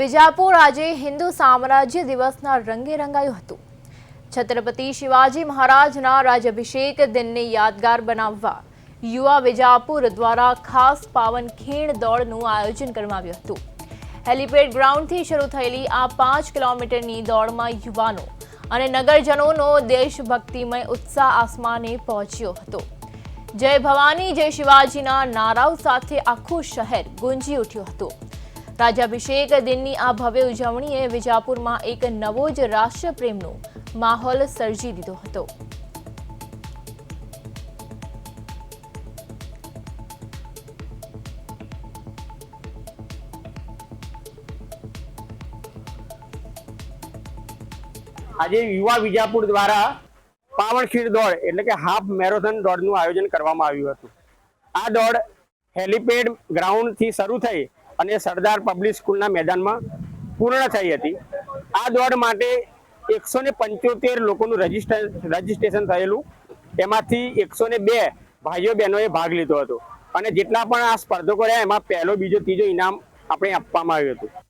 વિજાપુર આજે હિન્દુ સામ્રાજ્ય દિવસના રંગે રંગાયું હતું। છત્રપતિ શિવાજી મહારાજના રાજ્યાભિષેક દિનને યાદગાર બનાવવા યુવા વિજાપુર દ્વારા ખાસ પાવનખીણ દોડનું આયોજન કરવામાં આવ્યું હતું। હેલીપેડ ગ્રાઉન્ડથી શરૂ થયેલી આ 5 કિલોમીટરની દોડમાં યુવાનો અને નગરજનોનો દેશભક્તિમય ઉત્સાહ આસમાને પહોંચ્યો હતો। જય ભવાની જય શિવાજીના નારાઓ સાથે આખું શહેર ગુંજી ઉઠ્યું હતું। રાજ્યાભિષેક દિનની આ ભવ્ય ઉજવણીએ વિજાપુરમાં એક નવો જ રાષ્ટ્રપ્રેમનો માહોલ સર્જી દીધો હતો। આજે યુવા વિજાપુર દ્વારા પાવનખીણ દોડ એટલે કે હાફ મેરેથોન દોડનું આયોજન કરવામાં આવ્યું હતું। આ દોડ હેલીપેડ ગ્રાઉન્ડથી શરૂ થઈ અને સરદાર પબ્લિક સ્કૂલના મેદાનમાં પૂર્ણ થઈ હતી। આ દોડ માટે 175 લોકોનું રજીસ્ટ્રેશન થયેલું, એમાંથી 102 ભાઈઓ બહેનોએ ભાગ લીધો હતો અને જેટલા પણ આ સ્પર્ધકો રહ્યા એમાં પહેલો બીજો ત્રીજો ઇનામ આપણે આપવામાં આવ્યું હતું।